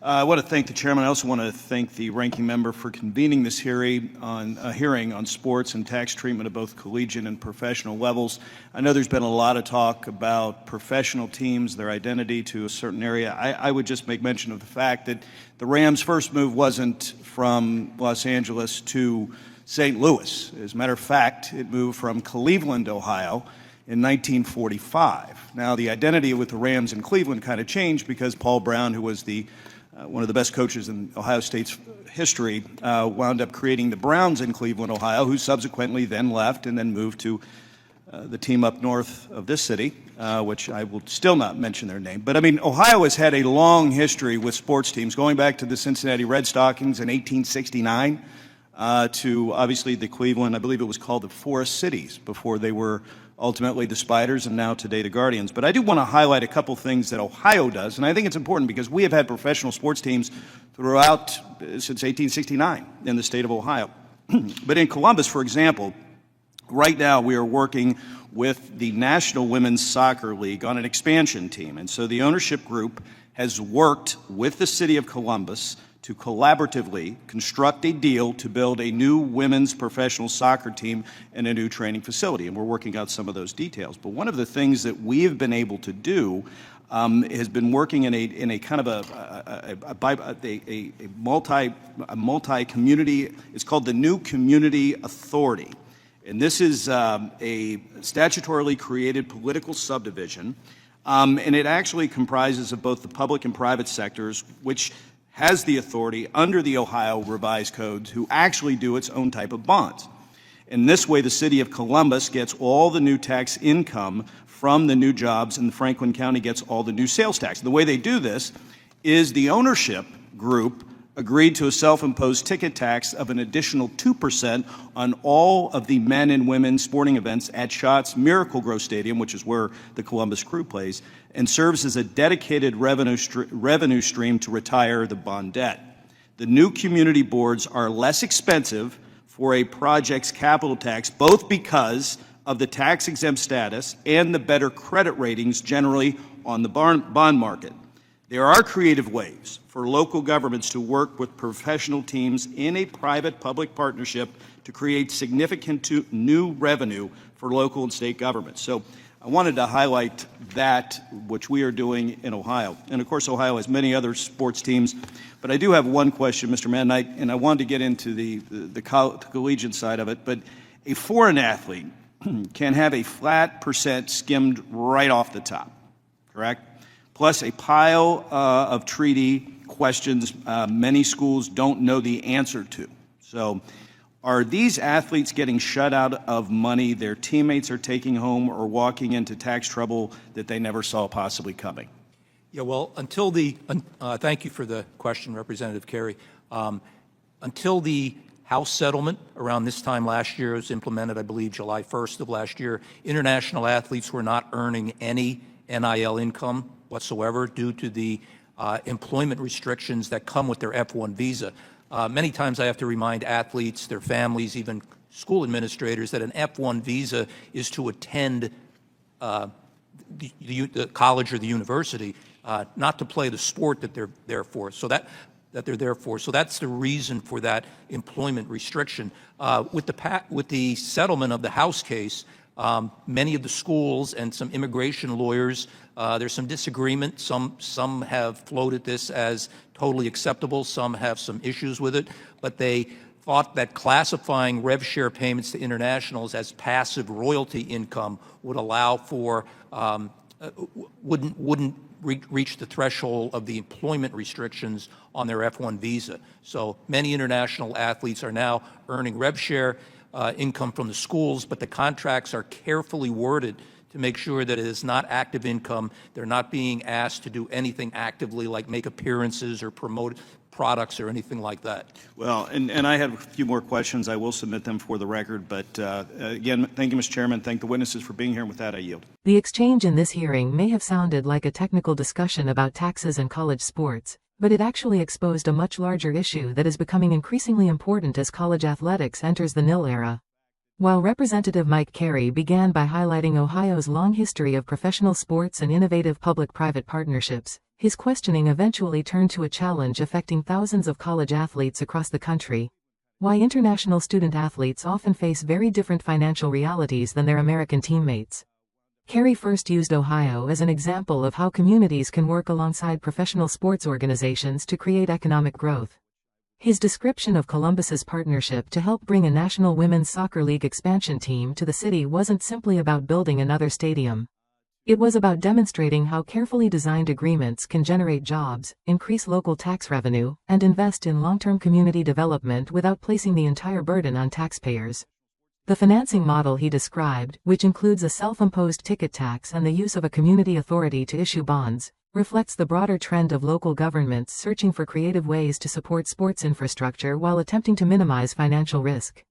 I want to thank the chairman. I also want to thank the ranking member for convening this hearing on sports and tax treatment of both collegiate and professional levels. I know there's been a lot of talk about professional teams, their identity to a certain area. I would just make mention of the fact that the Rams' first move wasn't from Los Angeles to St. Louis. As a matter of fact, it moved from Cleveland, Ohio, in 1945. Now, the identity with the Rams in Cleveland kind of changed because Paul Brown, who was one of the best coaches in Ohio State's history, wound up creating the Browns in Cleveland, Ohio, who subsequently then left and then moved to the team up north of this city, which I will still not mention their name. But, I mean, Ohio has had a long history with sports teams, going back to the Cincinnati Red Stockings in 1869 to, obviously, the Cleveland, I believe it was called the Forest Cities before they were ultimately the Spiders, and now today the Guardians. But I do want to highlight a couple things that Ohio does, and I think it's important because we have had professional sports teams throughout since 1869 in the state of Ohio. But in Columbus, for example, right now we are working with the National Women's Soccer League on an expansion team. And so the ownership group has worked with the city of Columbus to collaboratively construct a deal to build a new women's professional soccer team and a new training facility. And we're working out some of those details. But one of the things that we have been able to do has been working in a kind of a multi-community, it's called the New Community Authority. And this is a statutorily created political subdivision. And it actually comprises of both the public and private sectors, which has the authority under the Ohio Revised Code to actually do its own type of bonds. In this way, the city of Columbus gets all the new tax income from the new jobs, and Franklin County gets all the new sales tax. The way they do this is the ownership group agreed to a self-imposed ticket tax of an additional 2% on all of the men and women sporting events at Schott's Miracle Grow Stadium, which is where the Columbus Crew plays, and serves as a dedicated revenue stream to retire the bond debt. The new community boards are less expensive for a project's capital tax, both because of the tax-exempt status and the better credit ratings generally on the bond market. There are creative ways for local governments to work with professional teams in a private-public partnership to create significant new revenue for local and state governments. So I wanted to highlight that, which we are doing in Ohio. And, of course, Ohio has many other sports teams. But I do have one question, Mr. Mann, and I wanted to get into the collegiate side of it. But a foreign athlete can have a flat percent skimmed right off the top, correct? Plus a pile of treaty questions many schools don't know the answer to. So are these athletes getting shut out of money their teammates are taking home or walking into tax trouble that they never saw possibly coming? Yeah, well, thank you for the question, Representative Carey. Until the House settlement around this time last year was implemented, I believe July 1st of last year, international athletes were not earning any NIL income whatsoever due to the employment restrictions that come with their F-1 visa. Many times I have to remind athletes, their families, even school administrators that an F-1 visa is to attend the college or the university, not to play the sport that they're there for. So that's the reason for that employment restriction. With the settlement of the House case, many of the schools and some immigration lawyers, there's some disagreement. Some have floated this as totally acceptable. Some have some issues with it. But they thought that classifying rev share payments to internationals as passive royalty income would allow for, wouldn't reach the threshold of the employment restrictions on their F-1 visa. So many international athletes are now earning rev share income from the schools, but the contracts are carefully worded to make sure that it is not active income. They're not being asked to do anything actively like make appearances or promote products or anything like that. Well, and I have a few more questions. I will submit them for the record. But again, thank you, Mr. Chairman. Thank the witnesses for being here. And with that, I yield. The exchange in this hearing may have sounded like a technical discussion about taxes and college sports, but it actually exposed a much larger issue that is becoming increasingly important as college athletics enters the NIL era. While Representative Mike Carey began by highlighting Ohio's long history of professional sports and innovative public-private partnerships, His questioning eventually turned to a challenge affecting thousands of college athletes across the country. Why international student athletes often face very different financial realities than their American teammates. Carey first used Ohio as an example of how communities can work alongside professional sports organizations to create economic growth. His description of Columbus's partnership to help bring a National Women's Soccer League expansion team to the city wasn't simply about building another stadium. It was about demonstrating how carefully designed agreements can generate jobs, increase local tax revenue, and invest in long-term community development without placing the entire burden on taxpayers. The financing model he described, which includes a self-imposed ticket tax and the use of a community authority to issue bonds, reflects the broader trend of local governments searching for creative ways to support sports infrastructure while attempting to minimize financial risk.